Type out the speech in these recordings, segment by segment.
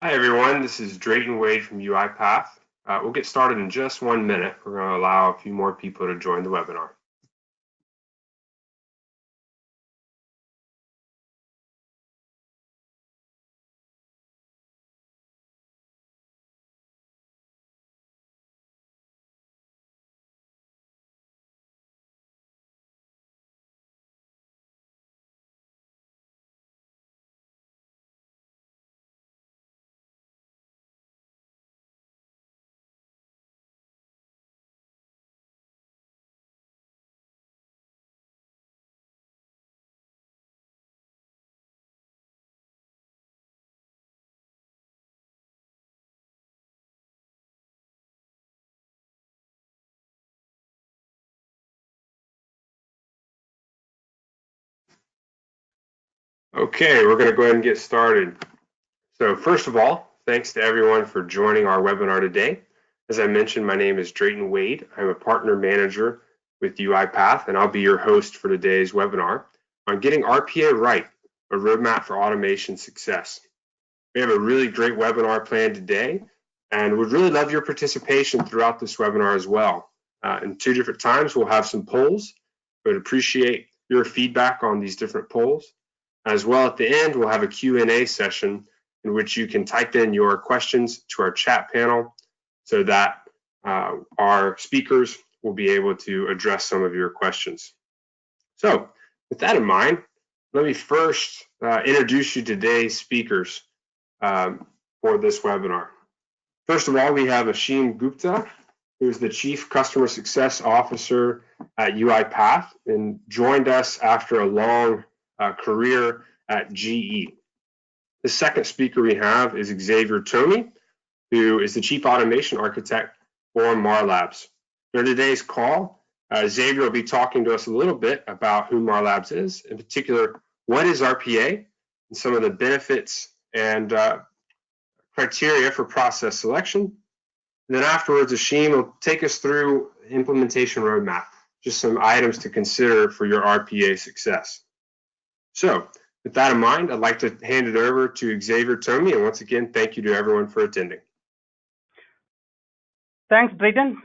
Hi everyone, this is Drayton Wade from UiPath. We'll get started in just 1 minute. We're going to allow a few more people to join the webinar. Okay, we're going to go ahead and get started. So first of all, thanks to everyone for joining our webinar today. As I mentioned, my name is Drayton Wade. I'm a partner manager with UiPath, and I'll be your host for today's webinar on getting RPA right, a roadmap for automation success. We have a really great webinar planned today, and would really love your participation throughout this webinar as well. In 2 different times, we'll have some polls. We would appreciate your feedback on these different polls. As well, at the end, we'll have a Q&A session in which you can type in your questions to our chat panel so that our speakers will be able to address some of your questions. So with that in mind, let me first introduce you to today's speakers for this webinar. First of all, we have Ashim Gupta, who is the Chief Customer Success Officer at UiPath and joined us after a long career at GE. The second speaker we have is Xavier Tomey, who is the Chief Automation Architect for Marlabs. During today's call, Xavier will be talking to us a little bit about who Marlabs is, in particular, what is RPA, and some of the benefits and criteria for process selection. And then afterwards, Ashim will take us through implementation roadmap, just some items to consider for your RPA success. So with that in mind, I'd like to hand it over to Xavier Tomey, and once again, thank you to everyone for attending. Thanks, Drayton.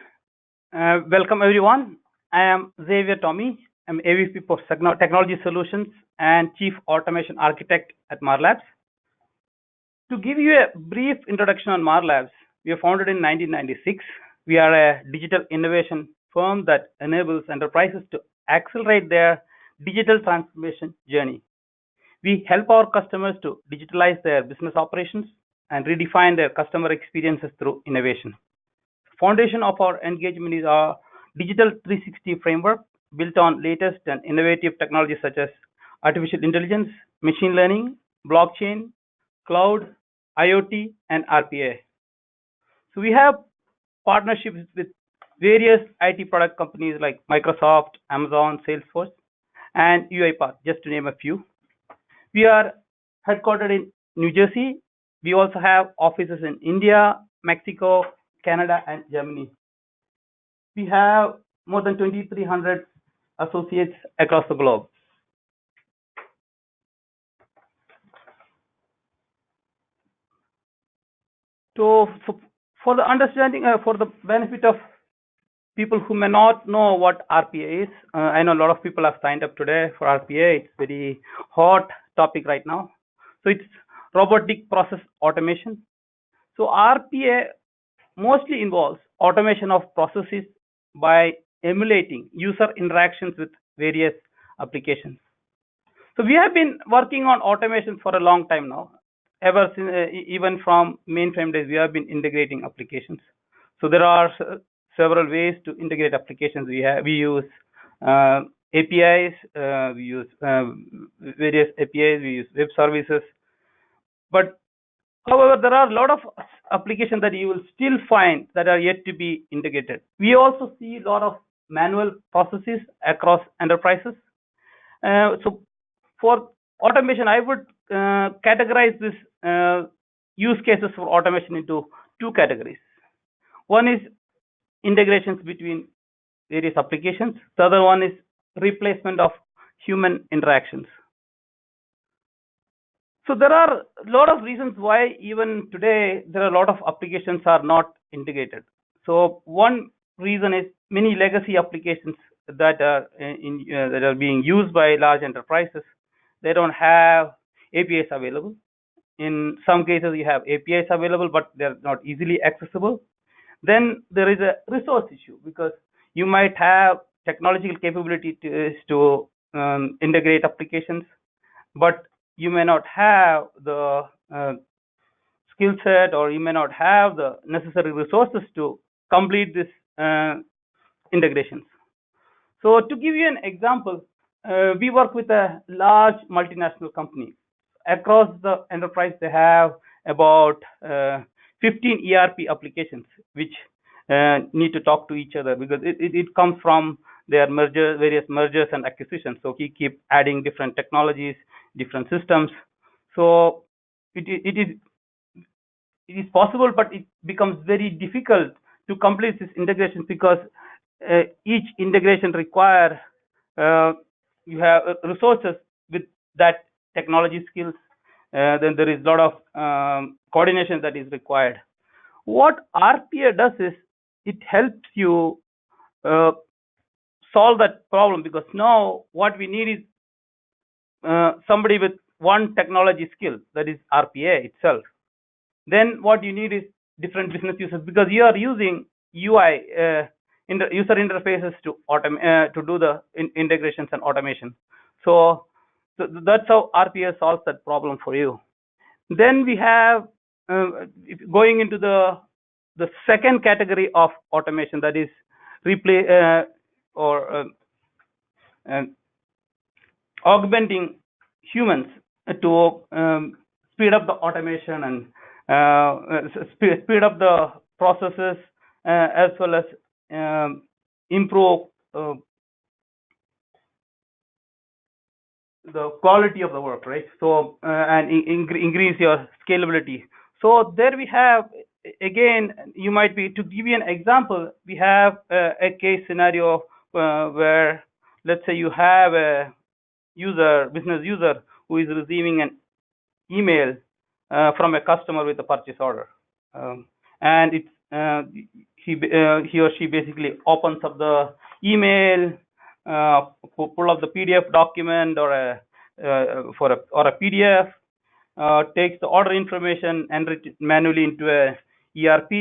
Welcome everyone. I am Xavier Tomey. I'm AVP for Technology Solutions and Chief Automation Architect at Marlabs. To give you a brief introduction on Marlabs, we were founded in 1996. We are a digital innovation firm that enables enterprises to accelerate their digital transformation journey. We help our customers to digitalize their business operations and redefine their customer experiences through innovation. The foundation of our engagement is our Digital 360 framework built on latest and innovative technologies such as artificial intelligence, machine learning, blockchain, cloud, IoT, and RPA. So we have partnerships with various IT product companies like Microsoft, Amazon, Salesforce, and UiPath, just to name a few. We are headquartered in New Jersey. We also have offices in India, Mexico, Canada, and Germany. We have more than 2,300 associates across the globe. So for the understanding, for the benefit of people who may not know what RPA is, I know a lot of people have signed up today for RPA. It's very hot topic right now. So it's robotic process automation. So RPA mostly involves automation of processes by emulating user interactions with various applications. So we have been working on automation for a long time now. Ever since, even from mainframe days, we have been integrating applications. So there are several ways to integrate applications. We use APIs, we use various APIs, we use web services. But however, there are a lot of applications that you will still find that are yet to be integrated. We also see a lot of manual processes across enterprises. So for automation, I would categorize this use cases for automation into 2 categories. One is integrations between various applications. The other one is replacement of human interactions. So there are a lot of reasons why even today there are a lot of applications are not integrated. So one reason is many legacy applications that are that are being used by large enterprises, they don't have APIs available. In some cases you have APIs available, but they're not easily accessible. Then there is a resource issue, because you might have technological capability to integrate applications, but you may not have the skill set, or you may not have the necessary resources to complete this integrations. So to give you an example, we work with a large multinational company. Across the enterprise, they have about 15 ERP applications which need to talk to each other, because it comes from their various mergers and acquisitions. So we keep adding different technologies, different systems. So it is possible, but it becomes very difficult to complete this integration, because each integration require you have resources with that technology skills. Then there is a lot of coordination that is required. What RPA does is it helps you solve that problem, because now what we need is somebody with one technology skill, that is RPA itself. Then what you need is different business users, because you are using UI user interfaces to do the integrations and automation. So that's how RPA solves that problem for you. Then we have going into the second category of automation, that is augmenting humans to speed up the automation and speed up the processes, as well as improve the quality of the work, right? So and increase your scalability. So there we have, again, you might be, to give you an example, we have a case scenario where, let's say you have a business user who is receiving an email from a customer with a purchase order, and it's he or she basically opens up the email, pull up the PDF document or a PDF, takes the order information, enter it manually into a ERP.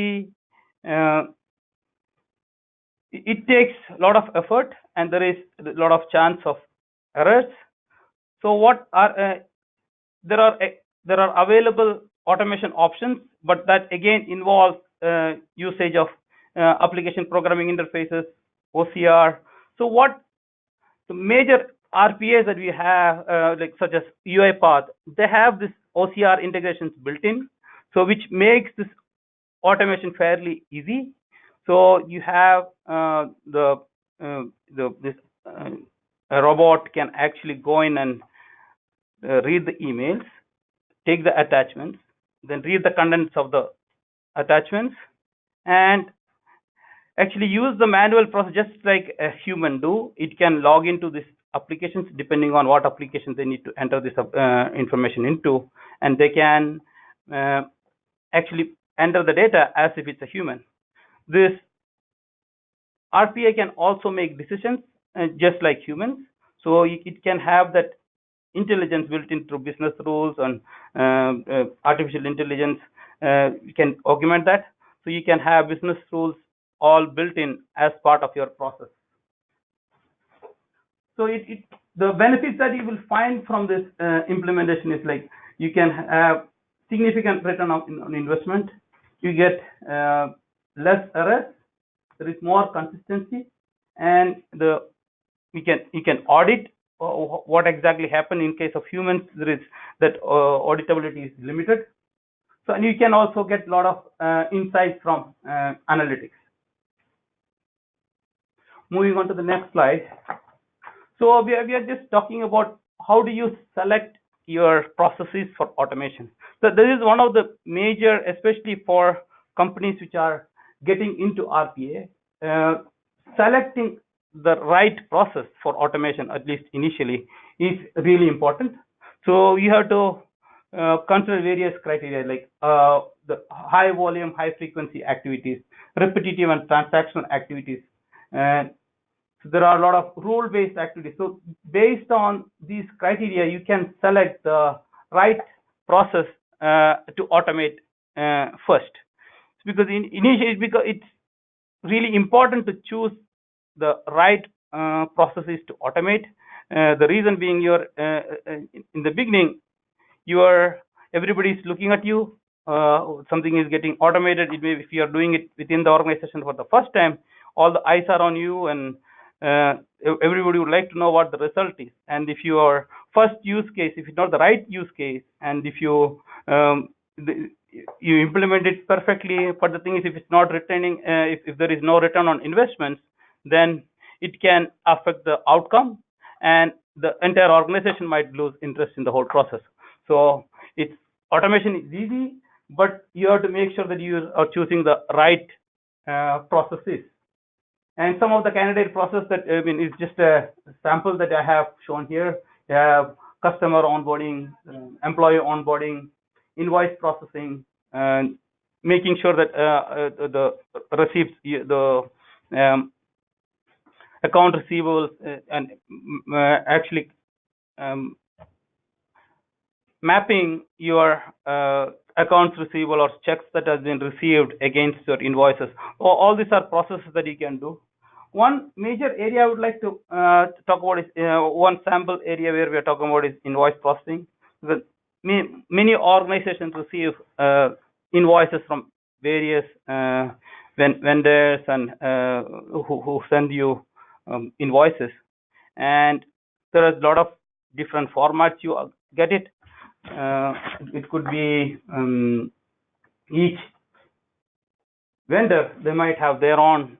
It takes a lot of effort, and there is a lot of chance of errors. So what are there are available automation options, but that again involves usage of application programming interfaces, OCR. So what the major RPAs that we have, like such as UiPath, they have this OCR integrations built in, so which makes this automation fairly easy. So you have a robot can actually go in and read the emails, take the attachments, then read the contents of the attachments, and actually use the manual process just like a human do. It can log into these applications depending on what applications they need to enter this information into, and they can actually enter the data as if it's a human. This RPA can also make decisions just like humans, so it can have that intelligence built into business rules and artificial intelligence. You can augment that, so you can have business rules all built in as part of your process. So the benefits that you will find from this implementation is, like, you can have significant return on investment, you get less errors, there is more consistency, and you can audit what exactly happened. In case of humans, there is that auditability is limited. So, and you can also get a lot of insights from analytics. Moving on to the next slide. So we are just talking about how do you select your processes for automation. So this is one of the major, especially for companies which are getting into RPA, selecting the right process for automation, at least initially, is really important. So you have to consider various criteria like the high volume, high frequency activities, repetitive and transactional activities, and so there are a lot of rule-based activities. So based on these criteria, you can select the right process to automate first. Because initially, because it's really important to choose the right processes to automate. The reason being, you're in the beginning, everybody is looking at you. Something is getting automated. It may, if you are doing it within the organization for the first time, all the eyes are on you, and everybody would like to know what the result is. And if your first use case, if it's not the right use case, and if you you implement it perfectly, but the thing is, if it's not returning, if there is no return on investments, then it can affect the outcome, and the entire organization might lose interest in the whole process. So it's automation is easy, but you have to make sure that you are choosing the right processes. And some of the candidate process that is just a sample that I have shown here. You have customer onboarding, employee onboarding, invoice processing, and making sure that the receipts, the account receivables, and actually mapping your accounts receivable or checks that has been received against your invoices. All these are processes that you can do. One major area I would like to talk about is one sample area where we are talking about is invoice processing. Many organizations receive invoices from various vendors and who send you invoices, and there is a lot of different formats you get it. It could be each vendor, they might have their own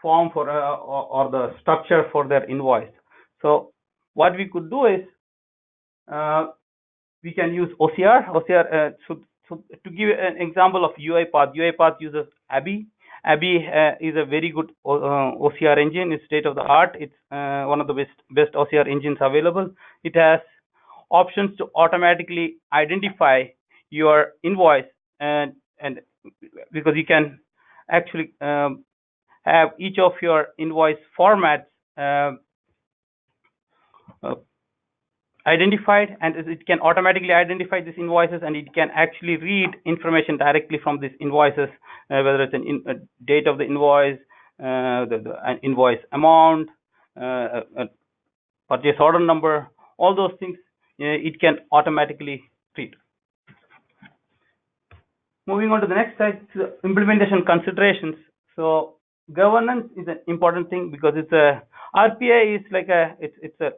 form for or the structure for their invoice. So what we could do is we can use OCR. So to give an example of UiPath uses Abby. Abby is a very good OCR engine. It's state of the art. It's one of the best OCR engines available. It has options to automatically identify your invoice, and because you can actually have each of your invoice formats identified, and it can automatically identify these invoices, and it can actually read information directly from these invoices, whether it's a date of the invoice, the invoice amount, purchase order number, all those things. It can automatically read. Moving on to the next slide, implementation considerations. So governance is an important thing because it's a RPA is like it's a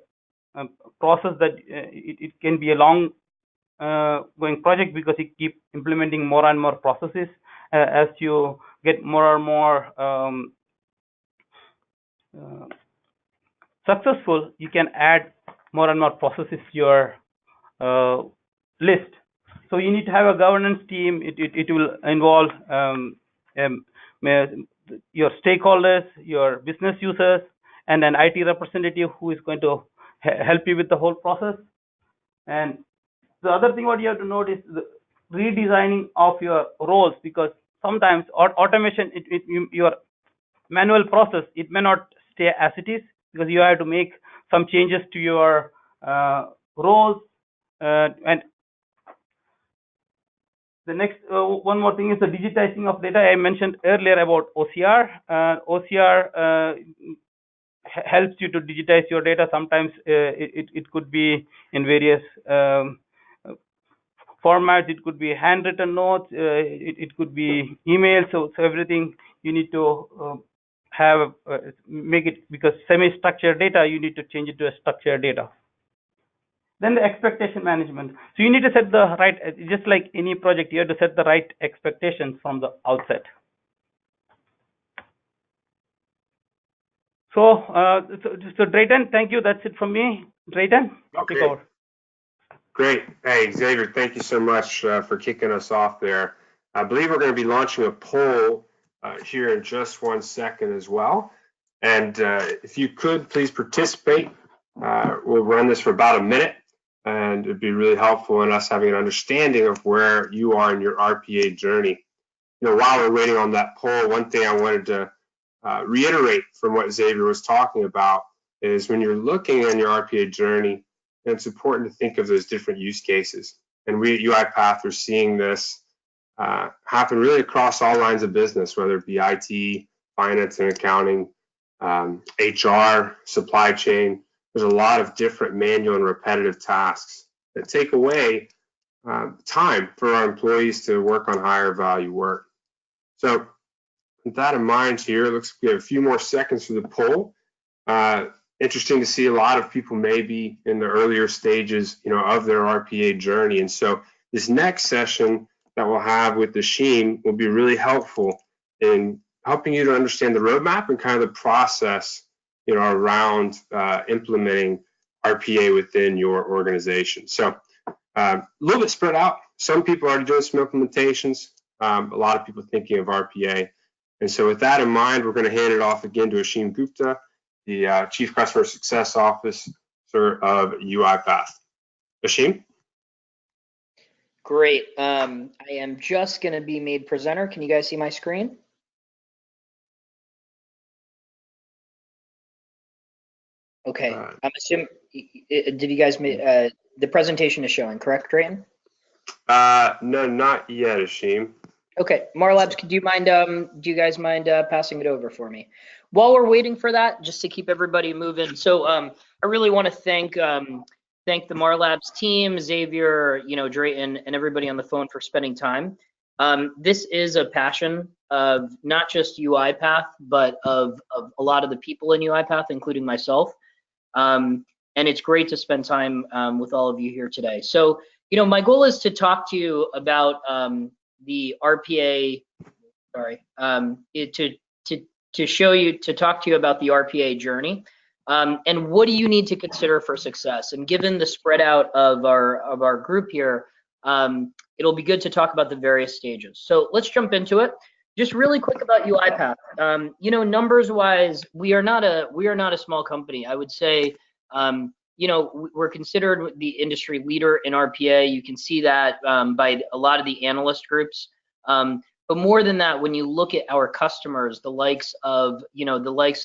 process that it can be a long going project because you keep implementing more and more processes. As you get more and more successful, you can add more and more processes to your list. So you need to have a governance team. It will involve your stakeholders, your business users, and an IT representative who is going to help you with the whole process. And the other thing what you have to note is the redesigning of your roles, because sometimes automation, your manual process, it may not stay as it is, because you have to make some changes to your roles. And the next one more thing is the digitizing of data. I mentioned earlier about OCR. OCR helps you to digitize your data. Sometimes it could be in various formats. It could be handwritten notes. It could be emails. So everything you need to have make it, because semi-structured data, you need to change it to a structured data. Then the expectation management. So you need to set the right, just like any project, you have to set the right expectations from the outset. So, so Drayton, thank you. That's it from me. Drayton, okay. Take over. Great. Hey, Xavier, thank you so much for kicking us off there. I believe we're going to be launching a poll here in just 1 second as well. And if you could please participate, we'll run this for about a minute. and it'd be really helpful in us having an understanding of where you are in your RPA journey. While we're waiting on that poll, one thing I wanted to reiterate from what Xavier was talking about is when you're looking in your RPA journey, it's important to think of those different use cases. And we at UiPath are seeing this happen really across all lines of business, whether it be IT, finance and accounting, HR, supply chain. There's a lot of different manual and repetitive tasks that take away time for our employees to work on higher value work. So with that in mind here, it looks like we have a few more seconds for the poll. Interesting to see a lot of people maybe in the earlier stages, of their RPA journey. And so this next session that we'll have with Ashim will be really helpful in helping you to understand the roadmap and kind of the process, around implementing RPA within your organization. So a little bit spread out. Some people are already doing some implementations. A lot of people thinking of RPA. And so with that in mind, we're going to hand it off again to Ashim Gupta, the Chief Customer Success Officer of UiPath. Ashim? Great. I am just going to be made presenter. Can you guys see my screen? Okay. I'm assuming, did you guys make, the presentation is showing, correct, Drayton? No, not yet, Ashim. Okay, Marlabs, do you guys mind passing it over for me? While we're waiting for that, just to keep everybody moving. So I really want to thank the Marlabs team, Xavier, Drayton, and everybody on the phone for spending time. This is a passion of not just UiPath, but of a lot of the people in UiPath, including myself. And it's great to spend time with all of you here today. So, my goal is to talk to you about the RPA, to talk to you about the RPA journey, and what do you need to consider for success. And given the spread out of our group here, it'll be good to talk about the various stages. So let's jump into it. Just really quick about UiPath. Numbers wise, we are not a small company. I would say, we're considered the industry leader in RPA. You can see that by a lot of the analyst groups. But more than that, when you look at our customers, the likes of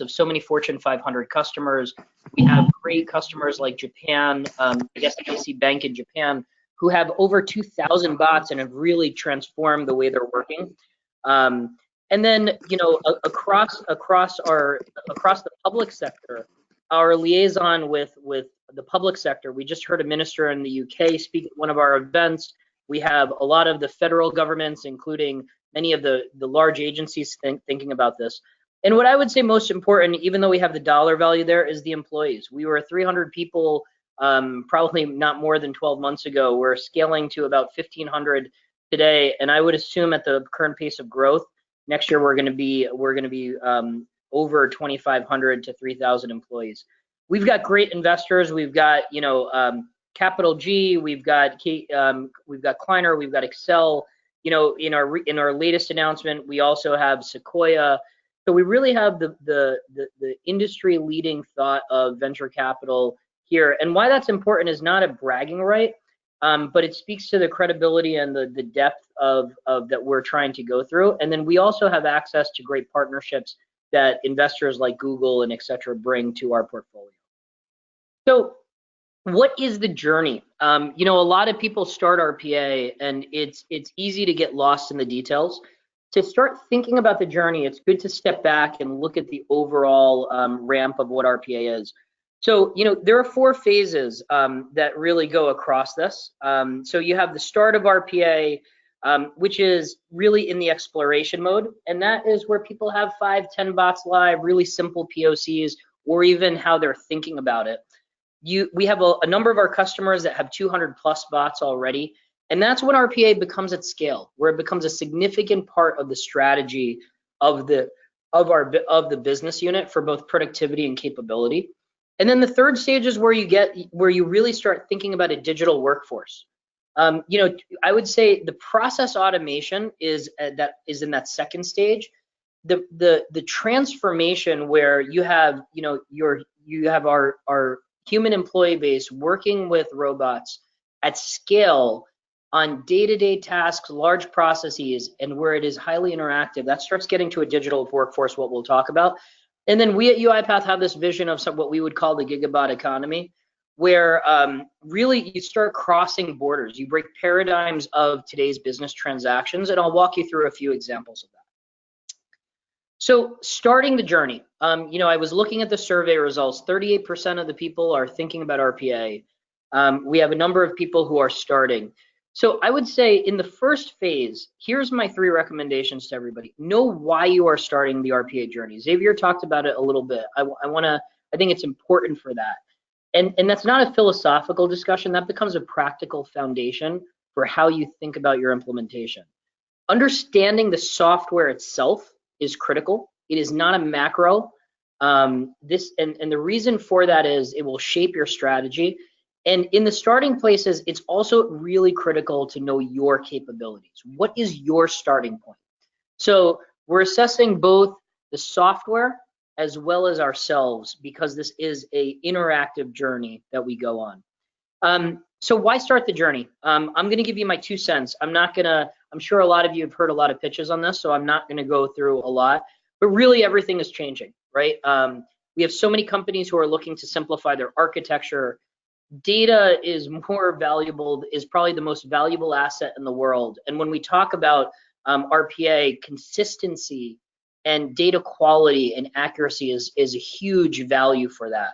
so many Fortune 500 customers, we have great customers like Japan, SBC Bank in Japan, who have over 2,000 bots and have really transformed the way they're working. And then, across the public sector, our liaison with the public sector, we just heard a minister in the UK speak at one of our events. We have a lot of the federal governments, including many of the large agencies thinking about this. And what I would say most important, even though we have the dollar value there, is the employees. We were 300 people probably not more than 12 months ago. We're scaling to about 1,500 today, and I would assume at the current pace of growth, next year we're going to be over 2,500 to 3,000 employees. We've got great investors. We've got Capital G. We've got Kleiner. We've got Excel. In our latest announcement, we also have Sequoia. So we really have the industry leading thought of venture capital here. And why that's important is not a bragging right, but it speaks to the credibility and the depth of that we're trying to go through. And then we also have access to great partnerships that investors like Google and et cetera bring to our portfolio. So what is the journey? A lot of people start RPA and it's easy to get lost in the details. To start thinking about the journey, it's good to step back and look at the overall ramp of what RPA is. So, there are 4 phases that really go across this. So you have the start of RPA, which is really in the exploration mode. And that is where people have 5, 10 bots live, really simple POCs, or even how they're thinking about it. We have a number of our customers that have 200 plus bots already. And that's when RPA becomes at scale, where it becomes a significant part of the strategy of the business unit for both productivity and capability. And then the third stage is where you really start thinking about a digital workforce. I would say the process automation is in that second stage. The transformation where you have our human employee base working with robots at scale on day-to-day tasks, large processes, and where it is highly interactive, that starts getting to a digital workforce, what we'll talk about. And then we at UiPath have this vision of what we would call the gigabot economy, where really you start crossing borders. You break paradigms of today's business transactions, and I'll walk you through a few examples of that. So starting the journey, I was looking at the survey results. 38% of the people are thinking about RPA. We have a number of people who are starting. So I would say in the first phase, here's my 3 recommendations to everybody. Know why you are starting the RPA journey. Xavier talked about it a little bit. I think it's important for that. And that's not a philosophical discussion. That becomes a practical foundation for how you think about your implementation. Understanding the software itself is critical. It is not a macro. And the reason for that is it will shape your strategy. And in the starting places, it's also really critical to know your capabilities. What is your starting point? So we're assessing both the software as well as ourselves, because this is an interactive journey that we go on. So why start the journey? I'm going to give you my 2 cents. I'm sure a lot of you have heard a lot of pitches on this, so I'm not going to go through a lot, but really everything is changing, right? We have so many companies who are looking to simplify their architecture. Data is more valuable, is probably the most valuable asset in the world. And when we talk about RPA, consistency and data quality and accuracy is a huge value for that.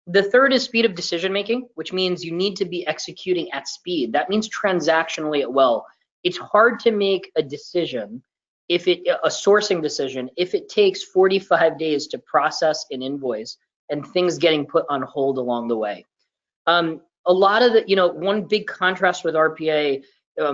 The third is speed of decision making, which means you need to be executing at speed. That means transactionally at well. It's hard to make a decision, a sourcing decision, if it takes 45 days to process an invoice and things getting put on hold along the way. A lot of one big contrast with RPA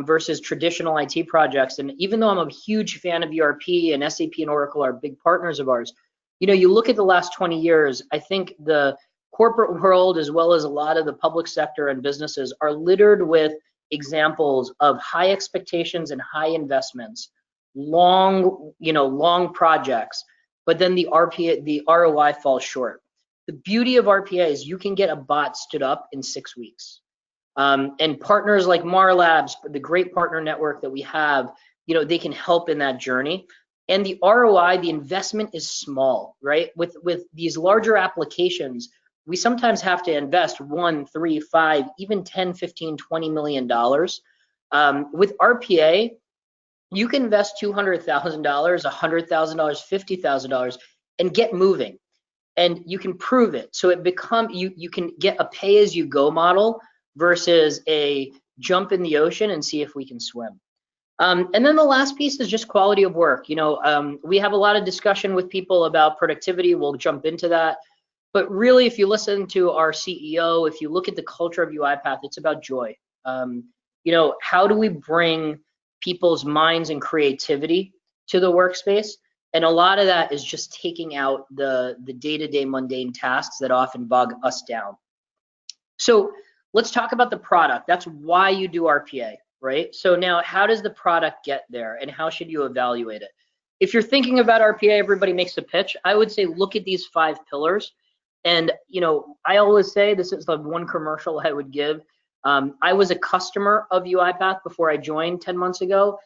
versus traditional IT projects, and even though I'm a huge fan of ERP and SAP and Oracle are big partners of ours, you look at the last 20 years, I think the corporate world as well as a lot of the public sector and businesses are littered with examples of high expectations and high investments, long projects, but then the ROI falls short. The beauty of RPA is you can get a bot stood up in 6 weeks. And partners like Marlabs, the great partner network that we have, they can help in that journey. And the ROI, the investment is small, right? With these larger applications, we sometimes have to invest $1, $3, $5, even $10, $15, $20 million. With RPA, you can invest $200,000, $100,000, $50,000 and get moving. And you can prove it. So you can get a pay-as-you-go model versus a jump in the ocean and see if we can swim. And then the last piece is just quality of work. We have a lot of discussion with people about productivity. We'll jump into that. But really, if you listen to our CEO, if you look at the culture of UiPath, it's about joy. How do we bring people's minds and creativity to the workspace? And a lot of that is just taking out the day-to-day mundane tasks that often bog us down. So let's talk about the product. That's why you do RPA, right? So now how does the product get there and how should you evaluate it? If you're thinking about RPA, everybody makes a pitch. I would say look at these 5 pillars. And, I always say, this is the one commercial I would give. I was a customer of UiPath before I joined 10 months ago.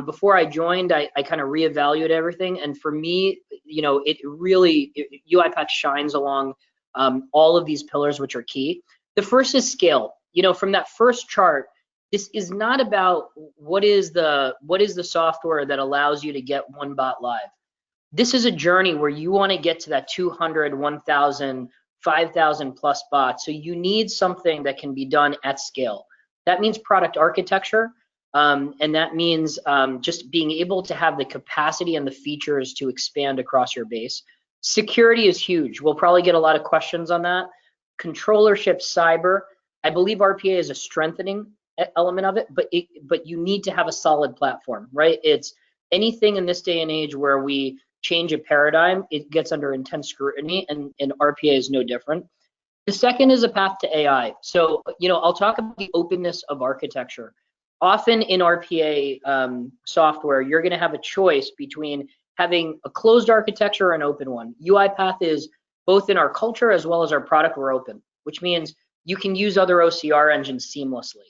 Before I joined, I kind of reevaluated everything. And for me, UiPath shines along all of these pillars, which are key. The first is scale. From that first chart, this is not about what is the software that allows you to get one bot live. This is a journey where you want to get to that 200, 1,000, 5,000 plus bots. So you need something that can be done at scale. That means product architecture. And that means just being able to have the capacity and the features to expand across your base. Security is huge. We'll probably get a lot of questions on that. Controllership, cyber. I believe RPA is a strengthening element of it, but you need to have a solid platform, right? It's anything in this day and age where we change a paradigm, it gets under intense scrutiny, and RPA is no different. The second is a path to AI. So, I'll talk about the openness of architecture. Often in RPA software, you're going to have a choice between having a closed architecture or an open one. UiPath is both in our culture as well as our product, we're open. which means you can use other OCR engines seamlessly.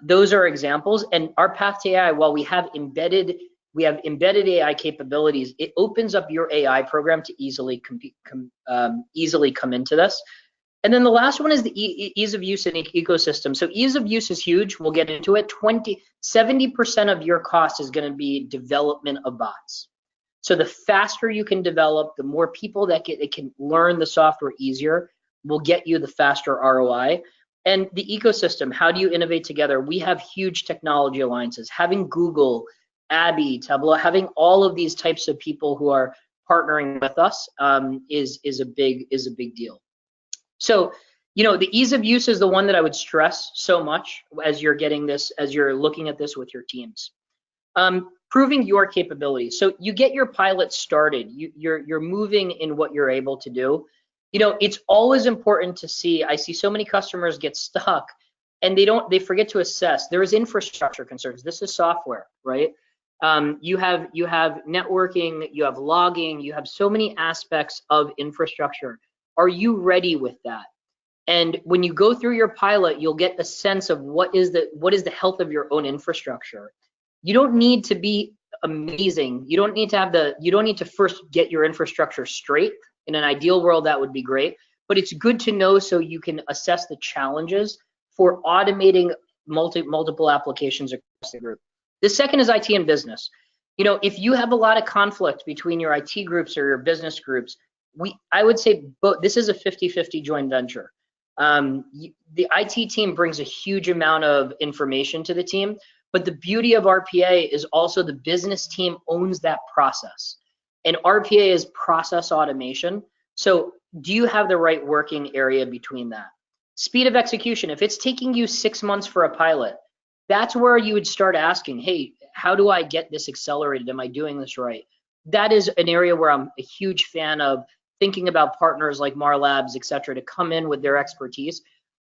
Those are examples. And our path to AI, while we have embedded AI capabilities, it opens up your AI program to easily come into this. And then the last one is the ease of use in ecosystem. So ease of use is huge. We'll get into it. 70% of your cost is going to be development of bots. So the faster you can develop, the more people that can learn the software easier, will get you the faster ROI. And the ecosystem, how do you innovate together? We have huge technology alliances. Having Google, Abby, Tableau, having all of these types of people who are partnering with us is a big deal. So, the ease of use is the one that I would stress so much as you're looking at this with your teams. Proving your capabilities. So you get your pilot started. You're moving in what you're able to do. It's always important to see. I see so many customers get stuck, and they forget to assess. There is infrastructure concerns. This is software, right? You have networking, you have logging, you have so many aspects of infrastructure. Are you ready with that? And when you go through your pilot, you'll get a sense of what is the health of your own infrastructure. You don't need to be amazing. You don't need to first get your infrastructure straight. In an ideal world, that would be great. But it's good to know so you can assess the challenges for automating multiple applications across the group. The second is IT and business. If you have a lot of conflict between your IT groups or your business groups, I would say this is a 50-50 joint venture. The IT team brings a huge amount of information to the team, but the beauty of RPA is also the business team owns that process. And RPA is process automation. So do you have the right working area between that? Speed of execution. If it's taking you 6 months for a pilot, that's where you would start asking, hey, how do I get this accelerated? Am I doing this right? That is an area where I'm a huge fan of thinking about partners like Marlabs, et cetera, to come in with their expertise.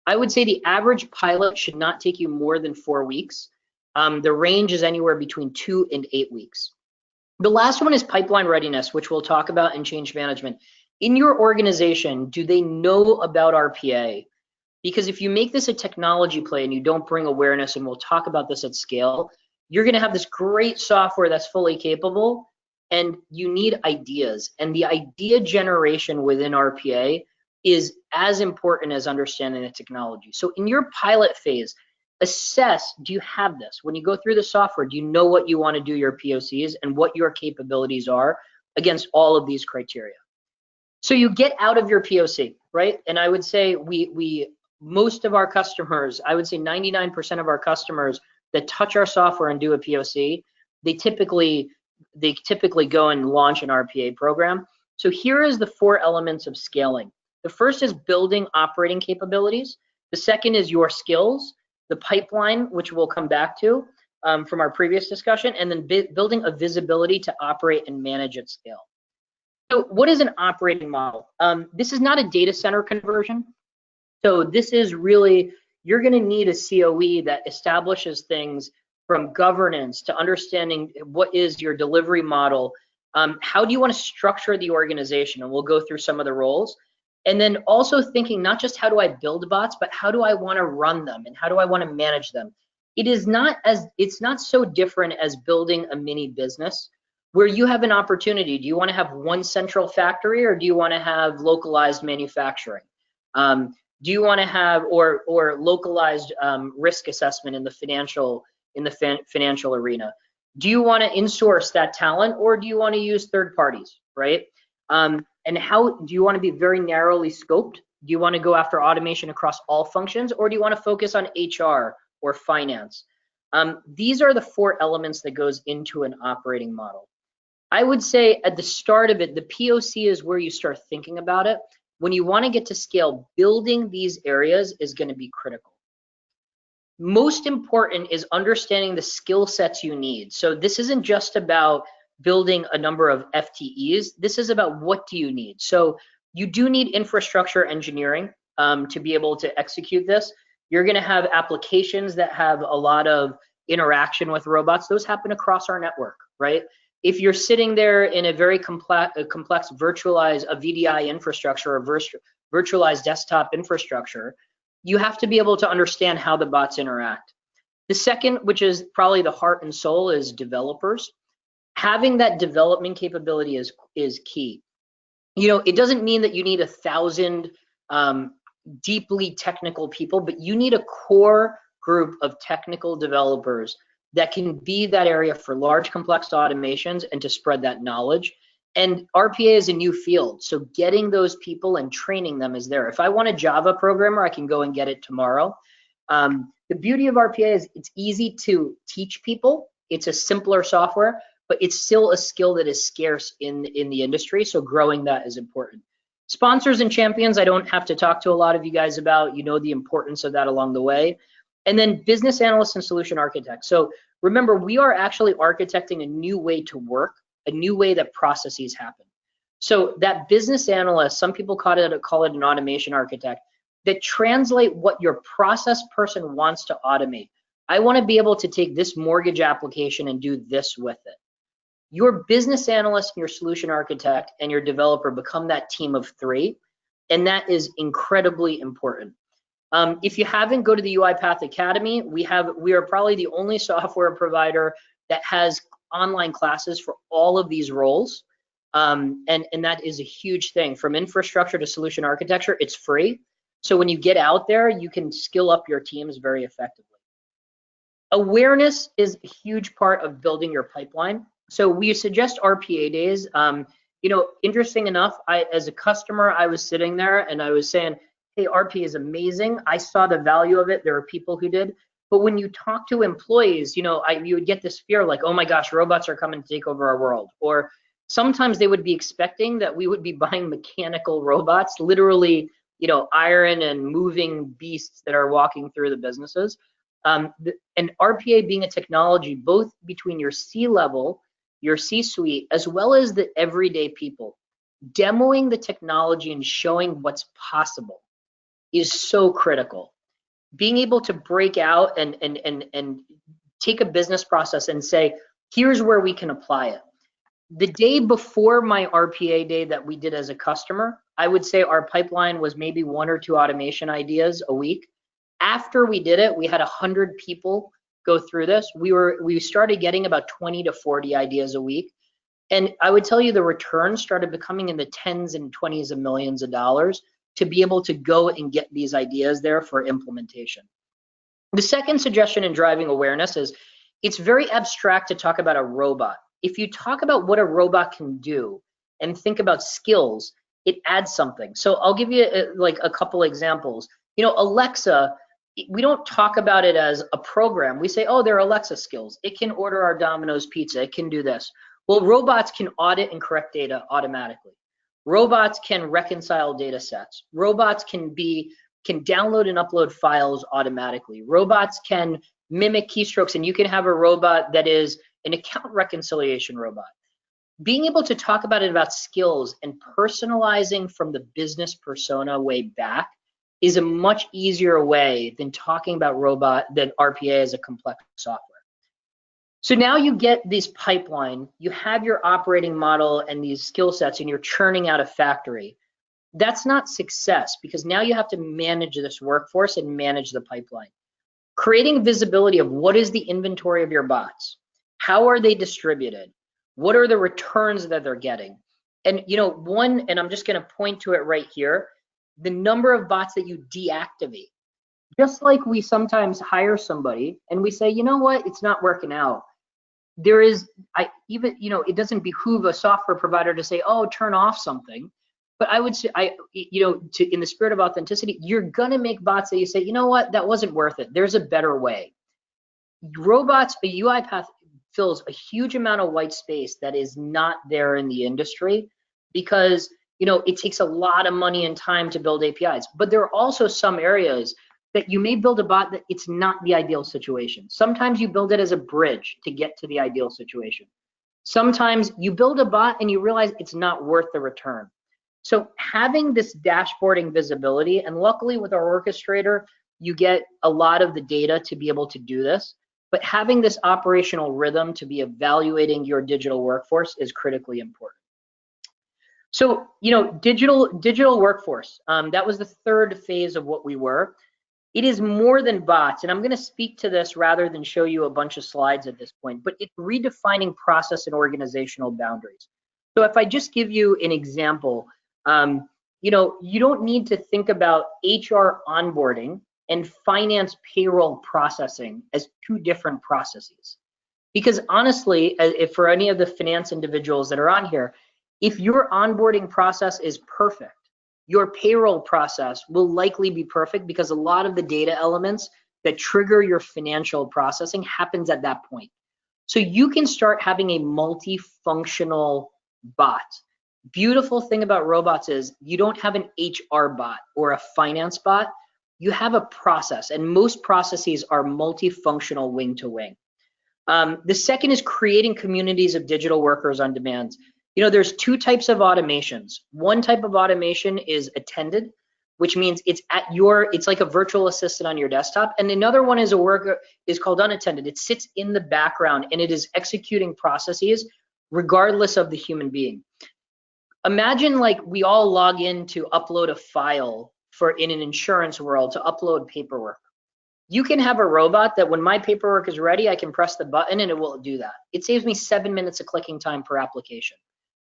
I would say the average pilot should not take you more than 4 weeks. The range is anywhere between 2 and 8 weeks. The last one is pipeline readiness, which we'll talk about in change management. In your organization, do they know about RPA? Because if you make this a technology play and you don't bring awareness, and we'll talk about this at scale, you're going to have this great software that's fully capable, and you need ideas. And the idea generation within RPA is as important as understanding the technology. So in your pilot phase, assess, do you have this? When you go through the software, do you know what you want to do your POCs and what your capabilities are against all of these criteria? So you get out of your POC, right? And I would say most of our customers, I would say 99% of our customers that touch our software and do a POC, they typically go and launch an RPA program. So here is the 4 elements of scaling. The first is building operating capabilities. The second is your skills, the pipeline, which we'll come back to from our previous discussion, and then building a visibility to operate and manage at scale. So what is an operating model? This is not a data center conversion. So this is really, you're going to need a COE that establishes things from governance to understanding what is your delivery model. How do you want to structure the organization? And we'll go through some of the roles. And then also thinking not just how do I build bots, but how do I want to run them and how do I want to manage them? It's not so different as building a mini business where you have an opportunity. Do you want to have one central factory or do you want to have localized manufacturing? Do you want to have or localized risk assessment in the financial arena? Do you want to insource that talent or do you want to use third parties, right? And how do you want to be very narrowly scoped? Do you want to go after automation across all functions or do you want to focus on HR or finance? These are the 4 elements that goes into an operating model. I would say at the start of it, the POC is where you start thinking about it. When you want to get to scale, building these areas is going to be critical. Most important is understanding the skill sets you need. So this isn't just about building a number of FTEs. This is about what do you need. So you do need infrastructure engineering to be able to execute this. You're going to have applications that have a lot of interaction with robots. Those happen across our network, right? If you're sitting there in a very complex virtualized VDI infrastructure or virtualized desktop infrastructure, you have to be able to understand how the bots interact. The second, which is probably the heart and soul, is developers. Having that development capability is key. You know, it doesn't mean that you need 1,000 deeply technical people, but you need a core group of technical developers that can be that area for large complex automations and to spread that knowledge. And RPA is a new field, so getting those people and training them is there. If I want a Java programmer, I can go and get it tomorrow. The beauty of RPA is it's easy to teach people. It's a simpler software, but it's still a skill that is scarce in the industry, so growing that is important. Sponsors and champions, I don't have to talk to a lot of you guys about. You know the importance of that along the way. And then business analysts and solution architects. So remember, we are actually architecting a new way to work, a new way that processes happen. So that business analyst, some people call it an automation architect, that translate what your process person wants to automate. I want to be able to take this mortgage application and do this with it. Your business analyst, your solution architect, and your developer become that team of 3, and that is incredibly important. If you haven't, go to the UiPath Academy. We are probably the only software provider that has online classes for all of these roles, and that is a huge thing. From infrastructure to solution architecture, it's free. So when you get out there, you can skill up your teams very effectively. Awareness is a huge part of building your pipeline. So we suggest RPA days. You know, interesting enough, as a customer, I was sitting there and I was saying, hey, RPA is amazing. I saw the value of it. There are people who did. But when you talk to employees, you know, you would get this fear like, oh my gosh, robots are coming to take over our world. Or sometimes they would be expecting that we would be buying mechanical robots, literally, you know, iron and moving beasts that are walking through the businesses. And RPA being a technology, both between your C-level, your C-suite, as well as the everyday people, demoing the technology and showing what's possible is so critical. Being able to break out and take a business process and say, here's where we can apply it. The day before my RPA day that we did as a customer, I would say our pipeline was maybe 1 or 2 automation ideas a week. After we did it, we had 100 people go through this. We started getting about 20 to 40 ideas a week. And I would tell you the returns started becoming in the tens and 20s of millions of dollars to be able to go and get these ideas there for implementation. The second suggestion in driving awareness is it's very abstract to talk about a robot. If you talk about what a robot can do and think about skills, it adds something. So I'll give you like a couple examples. You know, Alexa, we don't talk about it as a program. We say, oh, they're Alexa skills. It can order our Domino's pizza. It can do this. Well, robots can audit and correct data automatically. Robots can reconcile data sets. Robots can download and upload files automatically. Robots can mimic keystrokes, and you can have a robot that is an account reconciliation robot. Being able to talk about it about skills and personalizing from the business persona way back is a much easier way than talking about RPA as a complex software. So now you get this pipeline, you have your operating model and these skill sets, and you're churning out a factory. That's not success, because now you have to manage this workforce and manage the pipeline. Creating visibility of what is the inventory of your bots, how are they distributed, what are the returns that they're getting, and you know, and I'm just going to point to it right here, the number of bots that you deactivate. Just like we sometimes hire somebody and we say, you know what, it's not working out. It doesn't behoove a software provider to say, oh, turn off something. But I would say, in the spirit of authenticity, you're gonna make bots that you say, you know what, that wasn't worth it. There's a better way. Robots, a UiPath fills a huge amount of white space that is not there in the industry, because it takes a lot of money and time to build APIs. But there are also some areas that you may build a bot that it's not the ideal situation. Sometimes you build it as a bridge to get to the ideal situation. Sometimes you build a bot and you realize it's not worth the return. So having this dashboarding visibility, and luckily with our orchestrator, you get a lot of the data to be able to do this, but having this operational rhythm to be evaluating your digital workforce is critically important. So, digital workforce, that was the third phase of what we were. It is more than bots, and I'm going to speak to this rather than show you a bunch of slides at this point, but it's redefining process and organizational boundaries. So if I just give you an example, you don't need to think about HR onboarding and finance payroll processing as two different processes. Because honestly, if for any of the finance individuals that are on here, if your onboarding process is perfect, your payroll process will likely be perfect because a lot of the data elements that trigger your financial processing happens at that point. So you can start having a multifunctional bot. Beautiful thing about robots is you don't have an HR bot or a finance bot. You have a process, and most processes are multifunctional wing to wing. The second is creating communities of digital workers on demand. There's two types of automations. One type of automation is attended, which means it's like a virtual assistant on your desktop. And another one is called unattended. It sits in the background and it is executing processes regardless of the human being. Imagine like we all log in to upload a file in an insurance world to upload paperwork. You can have a robot that when my paperwork is ready, I can press the button and it will do that. It saves me 7 minutes of clicking time per application.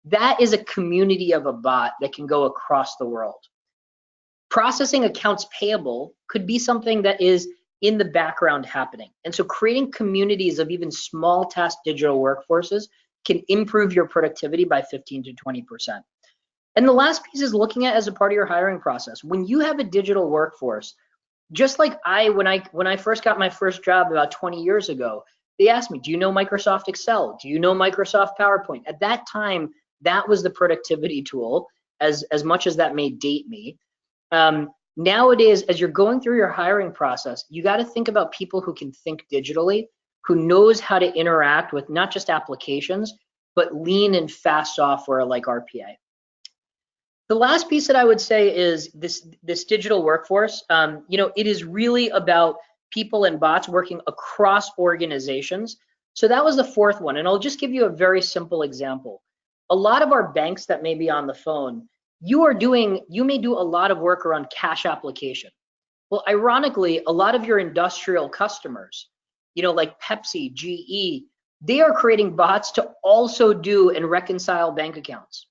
That is a community of a bot that can go across the world. Processing accounts payable could be something that is in the background happening. And so creating communities of even small task digital workforces can improve your productivity by 15 to 20%. And the last piece is looking at as a part of your hiring process. When you have a digital workforce, just like when I first got my first job about 20 years ago, they asked me, do you know Microsoft Excel? Do you know Microsoft PowerPoint? At that time, that was the productivity tool, as much as that may date me. Nowadays, as you're going through your hiring process, you got to think about people who can think digitally, who knows how to interact with not just applications, but lean and fast software like RPA. The last piece that I would say is this digital workforce. It is really about people and bots working across organizations. So that was the fourth one, and I'll just give you a very simple example. A lot of our banks that may be on the phone, you may do a lot of work around cash application. Well, ironically, a lot of your industrial customers, like Pepsi, GE, they are creating bots to also do and reconcile bank accounts.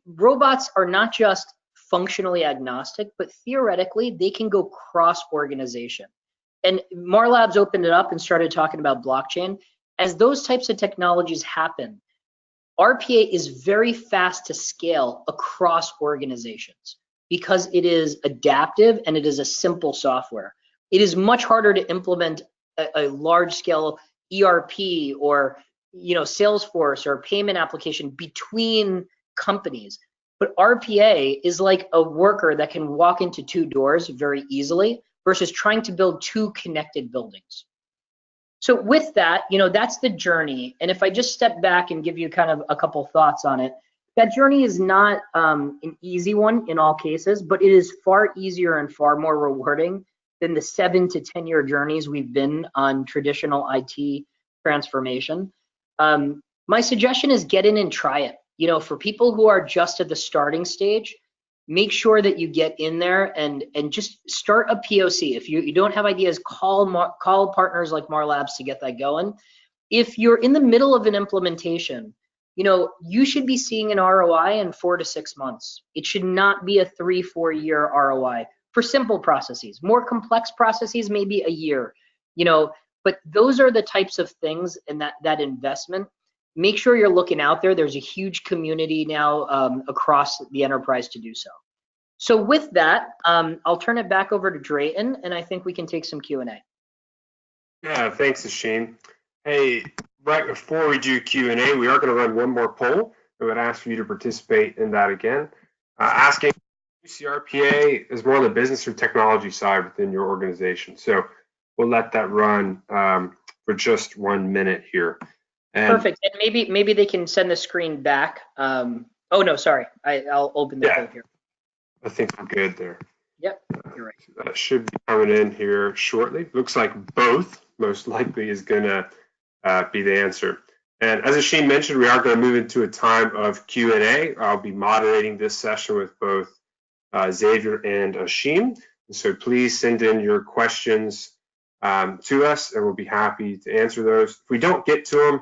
Robots are not just functionally agnostic, but theoretically they can go cross organization. And Marlabs opened it up and started talking about blockchain. As those types of technologies happen, RPA is very fast to scale across organizations because it is adaptive and it is a simple software. It is much harder to implement a large scale ERP or Salesforce or payment application between companies. But RPA is like a worker that can walk into two doors very easily versus trying to build two connected buildings. So with that, that's the journey. And if I just step back and give you kind of a couple thoughts on it, that journey is not an easy one in all cases, but it is far easier and far more rewarding than the 7 to 10 year journeys we've been on traditional IT transformation. My suggestion is get in and try it. For people who are just at the starting stage, make sure that you get in there and just start a POC. If you don't have ideas, call partners like Marlabs to get that going. If you're in the middle of an implementation, you should be seeing an ROI in 4 to 6 months. It should not be a 3-4 year ROI for simple processes. More complex processes, maybe a year, but those are the types of things and that investment. Make sure you're looking out there. There's a huge community now across the enterprise to do so. So with that, I'll turn it back over to Drayton, and I think we can take some Q&A. Yeah, thanks, Ashim. Hey, right before we do Q&A, we are going to run one more poll. I would ask for you to participate in that again. Asking, do you see RPA as more on the business or technology side within your organization? So we'll let that run for just 1 minute here. Perfect. And maybe they can send the screen back. Oh no, sorry. I'll open the poll here. I think we're good there. Yep, you're right. So that should be coming in here shortly. Looks like both most likely is gonna be the answer. And as Ashim mentioned, we are going to move into a time of Q&A. I'll be moderating this session with both Xavier and Ashim. So please send in your questions to us, and we'll be happy to answer those. If we don't get to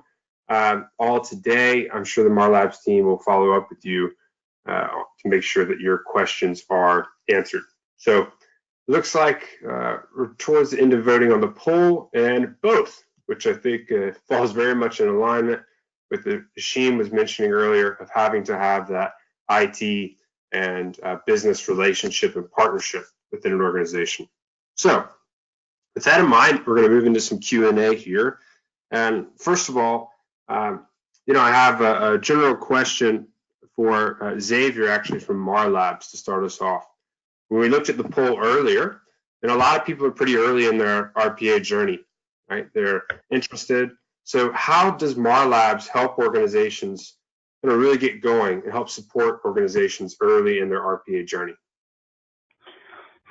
them all today, I'm sure the Marlabs team will follow up with you to make sure that your questions are answered. So it looks like we're towards the end of voting on the poll, and both, which I think falls very much in alignment with the Ashim was mentioning earlier of having to have that IT and business relationship and partnership within an organization. So with that in mind, we're going to move into some Q&A here. And first of all, I have a general question for Xavier, actually from Marlabs, to start us off. When we looked at the poll earlier, and a lot of people are pretty early in their RPA journey, right? They're interested. So how does Marlabs help organizations really get going and help support organizations early in their RPA journey?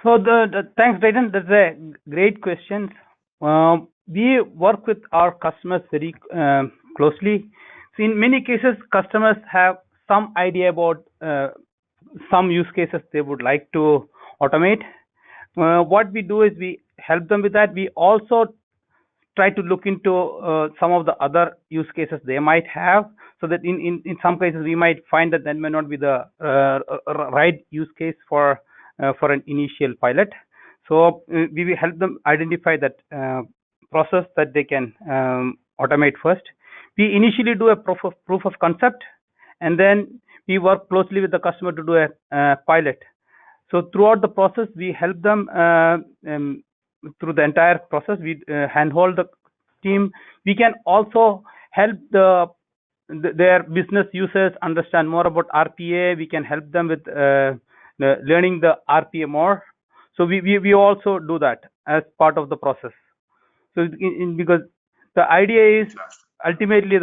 So thanks, Drayton. That's a great question. We work with our customers very closely. So in many cases, customers have some idea about some use cases they would like to automate. What we do is we help them with that. We also try to look into some of the other use cases they might have, so that in some cases we might find that may not be the right use case for an initial pilot. So we will help them identify that process that they can automate first. We initially do a proof of concept, and then we work closely with the customer to do a pilot. So throughout the process, we help them through the entire process. We handhold the team. We can also help their business users understand more about RPA. We can help them with learning the RPA more. So we also do that as part of the process. So because the idea is ultimately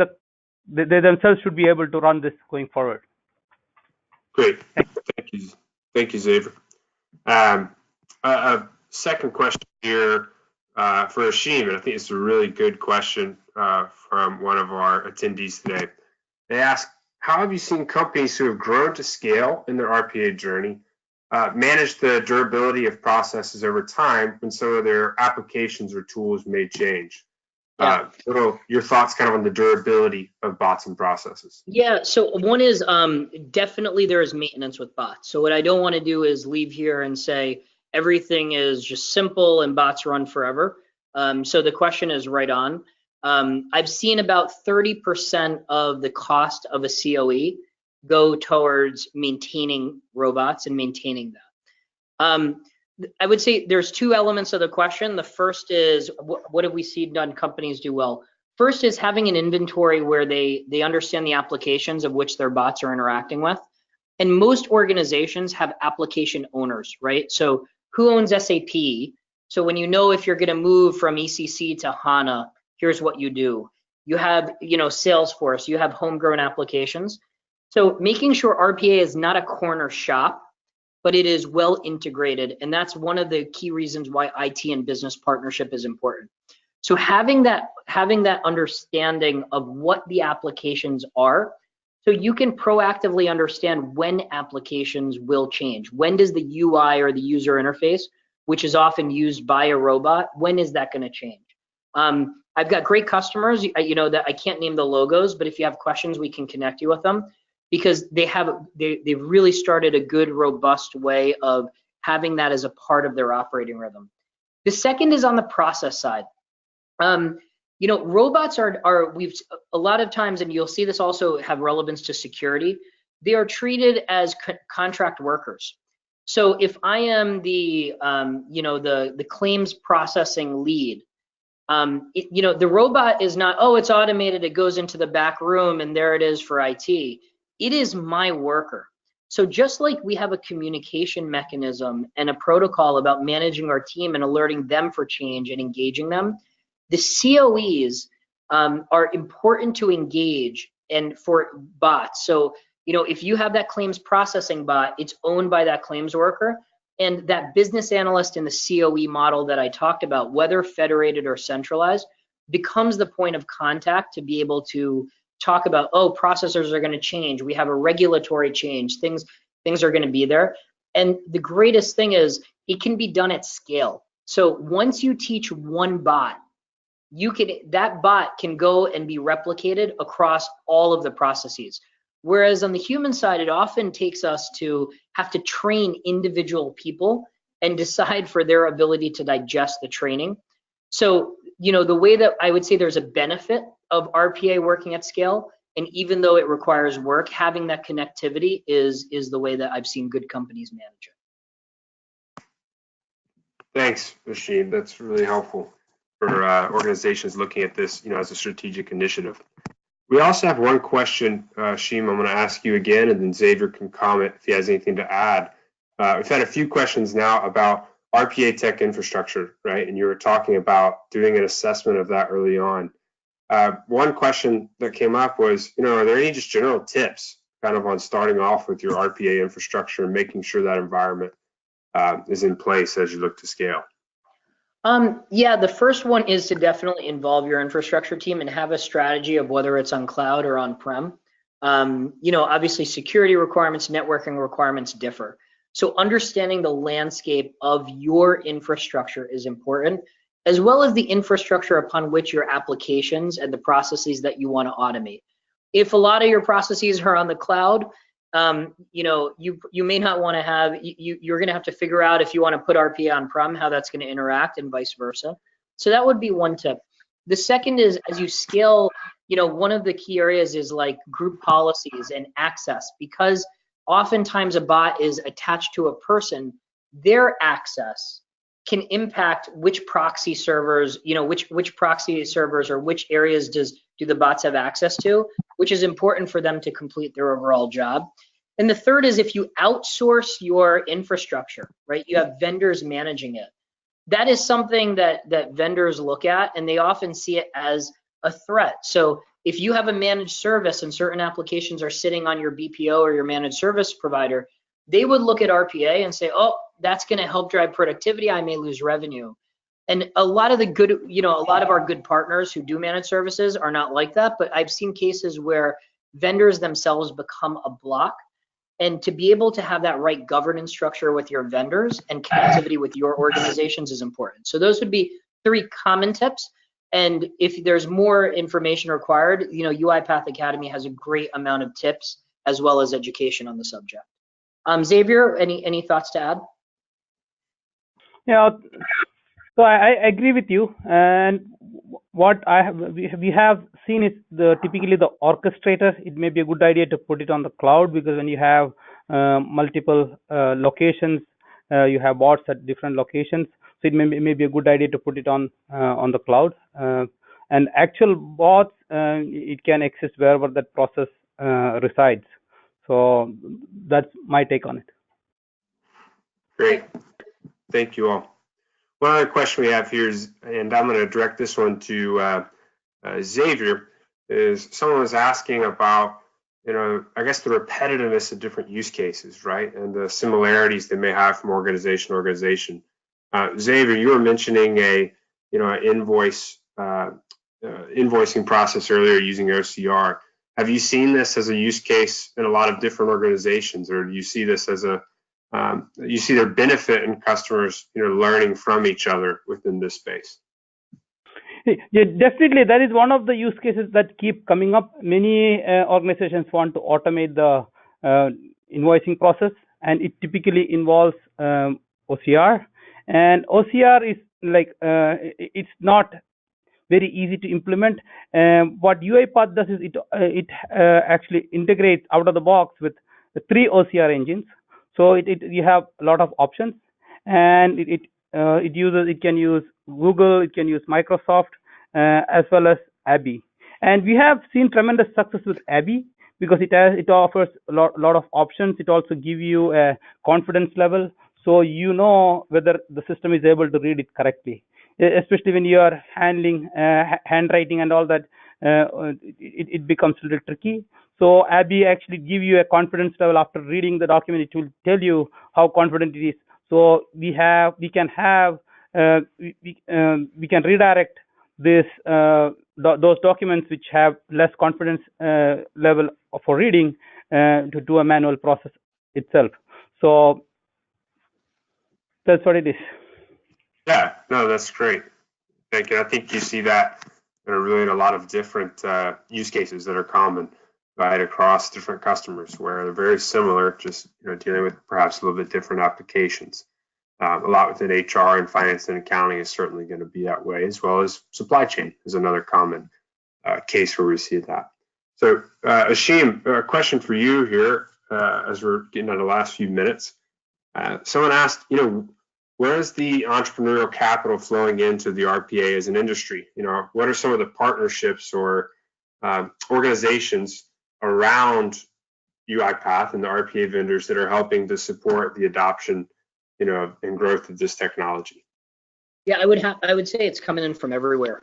they themselves should be able to run this going forward. Great, thank you, Xavier. A second question here for Ashim, and I think it's a really good question from one of our attendees today. They ask, how have you seen companies who have grown to scale in their RPA journey manage the durability of processes over time when some of their applications or tools may change? Yeah. Your thoughts kind of on the durability of bots and processes. Yeah, so one is definitely there is maintenance with bots. So what I don't want to do is leave here and say everything is just simple and bots run forever. So the question is right on. I've seen about 30% of the cost of a COE go towards maintaining robots and maintaining them. I would say there's two elements of the question. The first is what have we seen done companies do well? First is having an inventory where they understand the applications of which their bots are interacting with. And most organizations have application owners, right? So who owns SAP? So when you know if you're going to move from ECC to HANA, here's what you do. You have, Salesforce, you have homegrown applications. So making sure RPA is not a corner shop, but it is well integrated. And that's one of the key reasons why IT and business partnership is important. So having that understanding of what the applications are, so you can proactively understand when applications will change. When does the UI or the user interface, which is often used by a robot, when is that going to change? I've got great customers, that I can't name the logos, but if you have questions, we can connect you with them, because they've really started a good, robust way of having that as a part of their operating rhythm. The second is on the process side. Robots we've a lot of times, and you'll see this also have relevance to security, they are treated as contract workers. So if I am the claims processing lead, the robot is not, oh, it's automated, it goes into the back room and there it is for IT. It is my worker. So just like we have a communication mechanism and a protocol about managing our team and alerting them for change and engaging them, the COEs are important to engage and for bots. So, if you have that claims processing bot, it's owned by that claims worker, and that business analyst in the COE model that I talked about, whether federated or centralized, becomes the point of contact to be able to talk about, oh, processors are going to change. We have a regulatory change. Things are going to be there. And the greatest thing is it can be done at scale. So once you teach one bot, that bot can go and be replicated across all of the processes. Whereas on the human side, it often takes us to have to train individual people and decide for their ability to digest the training. So, the way that I would say there's a benefit of RPA working at scale, and even though it requires work, having that connectivity is the way that I've seen good companies manage it. Thanks, Rashid. That's really helpful for organizations looking at this, as a strategic initiative. We also have one question, Sheem, I'm going to ask you again, and then Xavier can comment if he has anything to add. We've had a few questions now about RPA tech infrastructure, right? And you were talking about doing an assessment of that early on. One question that came up was, are there any just general tips kind of on starting off with your RPA infrastructure and making sure that environment is in place as you look to scale? Yeah, the first one is to definitely involve your infrastructure team and have a strategy of whether it's on cloud or on-prem. Obviously security requirements, networking requirements differ. So understanding the landscape of your infrastructure is important, as well as the infrastructure upon which your applications and the processes that you want to automate. If a lot of your processes are on the cloud, you may not want to have, you're going to have to figure out if you want to put RPA on-prem, how that's going to interact and vice versa. So that would be one tip. The second is, as you scale, one of the key areas is like group policies and access, because oftentimes a bot is attached to a person. Their access can impact which proxy servers, which proxy servers or which areas do the bots have access to, which is important for them to complete their overall job. And the third is if you outsource your infrastructure, right? You have vendors managing it. That is something that vendors look at, and they often see it as a threat. So if you have a managed service and certain applications are sitting on your BPO or your managed service provider, they would look at RPA and say, oh, that's going to help drive productivity. I may lose revenue. And a lot of our good partners who do managed services are not like that, but I've seen cases where vendors themselves become a block. And to be able to have that right governance structure with your vendors and connectivity with your organizations is important. So those would be 3 common tips. And if there's more information required, UiPath Academy has a great amount of tips as well as education on the subject. Xavier, any thoughts to add? Yeah, so I agree with you. And what we have seen is typically the orchestrator. It may be a good idea to put it on the cloud, because when you have multiple locations, you have bots at different locations. So it may be a good idea to put it on the cloud. And actual bots, it can exist wherever that process resides. So that's my take on it. Great. Thank you all. One other question we have here is, and I'm going to direct this one to Xavier, is someone was asking about, I guess the repetitiveness of different use cases, right? And the similarities they may have from organization to organization. Xavier, you were mentioning an invoicing process earlier using OCR. Have you seen this as a use case in a lot of different organizations, or do you see this as you see their benefit in customers, learning from each other within this space? Yeah, definitely. That is one of the use cases that keep coming up. Many organizations want to automate the invoicing process, and it typically involves OCR. And OCR is like it's not very easy to implement. What UiPath does is it actually integrates out of the box with the 3 OCR engines. So you have a lot of options, and it can use Google, it can use Microsoft, as well as Abby. And we have seen tremendous success with Abby because it offers a lot of options. It also gives you a confidence level, so you know whether the system is able to read it correctly. Especially when you are handling handwriting and all that, it becomes a little tricky. So Abby actually gives you a confidence level after reading the document. It will tell you how confident it is. So we can redirect this those documents which have less confidence level for reading to do a manual process itself. So that's what it is. Yeah, no, that's great. Thank you. I think you see that really in a lot of different use cases that are common, right, across different customers, where they're very similar, just dealing with perhaps a little bit different applications. A lot within HR and finance and accounting is certainly going to be that way, as well as supply chain is another common case where we see that. So, Ashim, a question for you here as we're getting on the last few minutes. Someone asked, where is the entrepreneurial capital flowing into the RPA as an industry? What are some of the partnerships or organizations around UiPath and the RPA vendors that are helping to support the adoption, and growth of this technology? Yeah, I would say it's coming in from everywhere.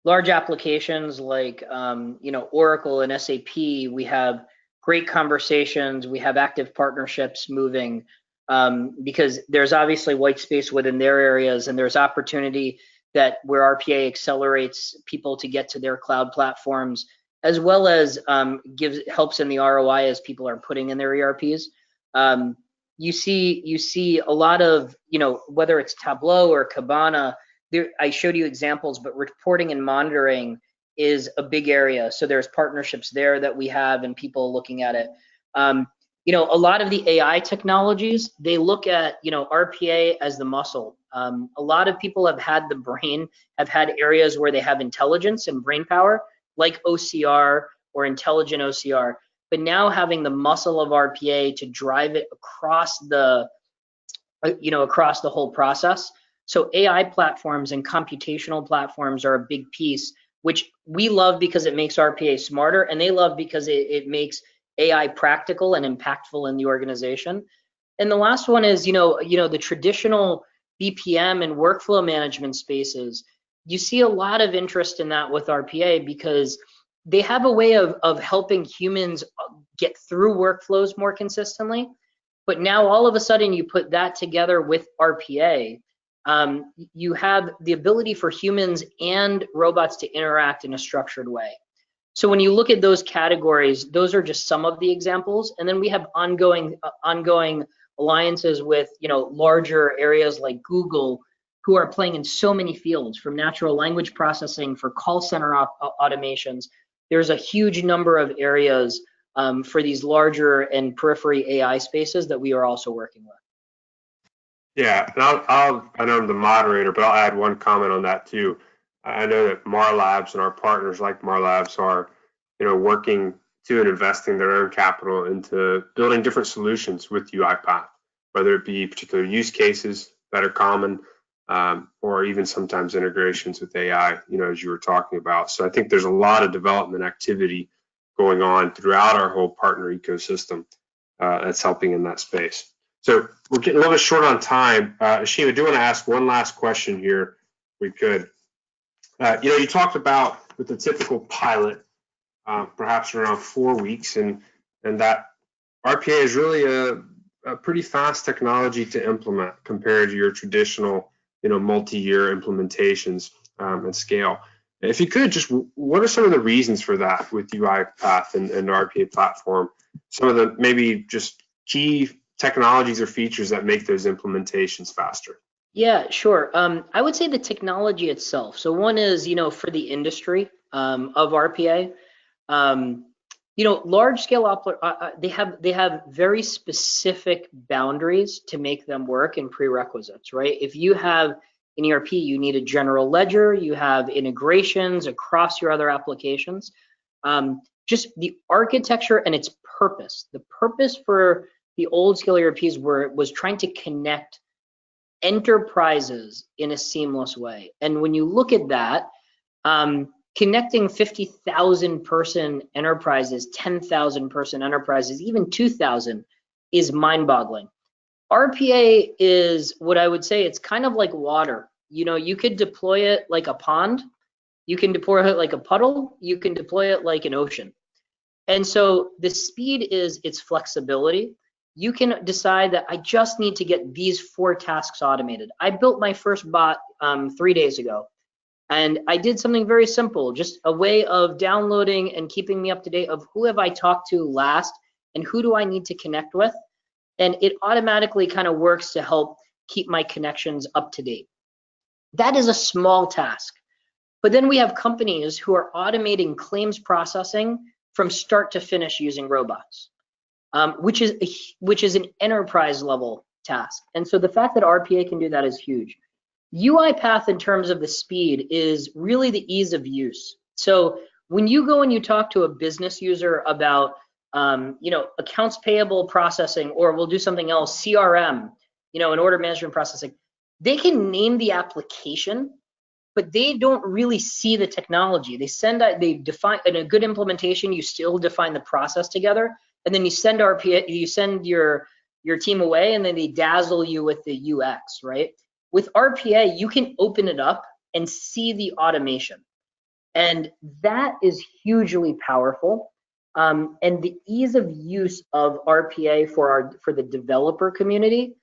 Large applications like Oracle and SAP. We have great conversations. We have active partnerships moving because there's obviously white space within their areas, and there's opportunity where RPA accelerates people to get to their cloud platforms, as well as helps in the ROI as people are putting in their ERPs. You see a lot of, whether it's Tableau or Kibana, I showed you examples, but reporting and monitoring is a big area. So there's partnerships there that we have and people looking at it. A lot of the AI technologies, they look at, RPA as the muscle. A lot of people have had areas where they have intelligence and brain power, like OCR or intelligent OCR, but now having the muscle of RPA to drive it across the whole process. So AI platforms and computational platforms are a big piece, which we love because it makes RPA smarter, and they love because it makes AI practical and impactful in the organization. And the last one is, the traditional BPM and workflow management spaces. You see a lot of interest in that with RPA because they have a way of helping humans get through workflows more consistently. But now all of a sudden you put that together with RPA, you have the ability for humans and robots to interact in a structured way. So when you look at those categories, those are just some of the examples. And then we have ongoing alliances with larger areas like Google, who are playing in so many fields, from natural language processing for call center automations. There's a huge number of areas for these larger and periphery AI spaces that we are also working with. Yeah, and I know I'm the moderator, but I'll add one comment on that too. I know that Marlabs and our partners like Marlabs are, working to and investing their own capital into building different solutions with UiPath, whether it be particular use cases that are common, or even sometimes integrations with AI, as you were talking about. So I think there's a lot of development activity going on throughout our whole partner ecosystem that's helping in that space. So we're getting a little bit short on time. Ashim, I do want to ask one last question here, if we could. You talked about with the typical pilot, perhaps around 4 weeks, and that RPA is really a pretty fast technology to implement compared to your traditional, multi-year implementations and scale. If you could, just what are some of the reasons for that with UiPath and the RPA platform? Some of the maybe just key technologies or features that make those implementations faster? Yeah, sure. I would say the technology itself. So one is, for the industry of RPA, large scale they have very specific boundaries to make them work and prerequisites, right? If you have an ERP, you need a general ledger, you have integrations across your other applications. Just the architecture and its purpose. The purpose for the old scale ERPs was trying to connect enterprises in a seamless way. And when you look at that, connecting 50,000 person enterprises, 10,000 person enterprises, even 2,000 is mind-boggling. RPA is what I would say, it's kind of like water. You could deploy it like a pond, you can deploy it like a puddle, you can deploy it like an ocean. And so the speed is its flexibility. you can decide that I just need to get these 4 tasks automated. I built my first bot 3 days ago, and I did something very simple, just a way of downloading and keeping me up to date of who have I talked to last and who do I need to connect with. And it automatically kind of works to help keep my connections up to date. That is a small task. But then we have companies who are automating claims processing from start to finish using robots, which is an enterprise level task. And so the fact that RPA can do that is huge. UiPath, in terms of the speed, is really the ease of use. So when you go and you talk to a business user about accounts payable processing, or we'll do something else, CRM, an order management processing, they can name the application, but they don't really see the technology. They define, in a good implementation, you still define the process together, and then you send RPA, you send your team away, and then they dazzle you with the UX, right? With RPA, you can open it up and see the automation, and that is hugely powerful. And the ease of use of RPA for the developer community,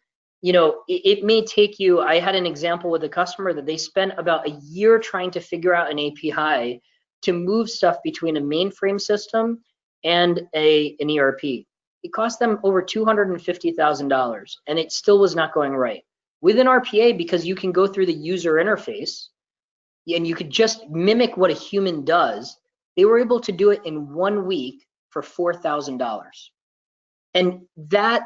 it may take you, I had an example with a customer that they spent about a year trying to figure out an API to move stuff between a mainframe system and an ERP. It cost them over $250,000, and it still was not going right. Within RPA, because you can go through the user interface and you could just mimic what a human does, they were able to do it in 1 week for $4,000. And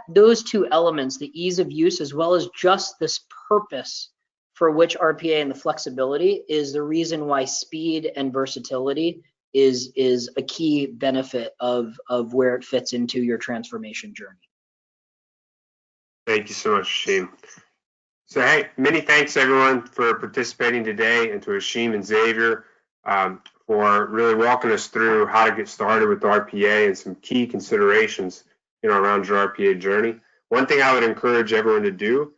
those 2 elements, the ease of use as well as just this purpose for which RPA and the flexibility, is the reason why speed and versatility is a key benefit of where it fits into your transformation journey. Thank you so much, Hashim. So, hey, many thanks everyone for participating today, and to Hashim and Xavier for really walking us through how to get started with RPA and some key considerations around your RPA journey. One thing I would encourage everyone to do,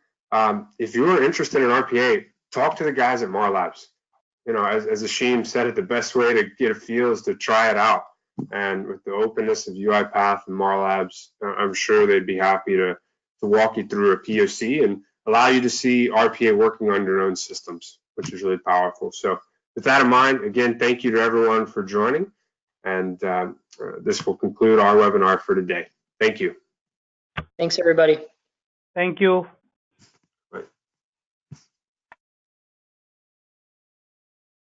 if you are interested in RPA, talk to the guys at Marlabs. As Hashim said it, the best way to get a feel is to try it out. And with the openness of UiPath and Marlabs, I'm sure they'd be happy to walk you through a POC and allow you to see RPA working on your own systems, which is really powerful. So with that in mind, again, thank you to everyone for joining. And this will conclude our webinar for today. Thank you. Thanks, everybody. Thank you.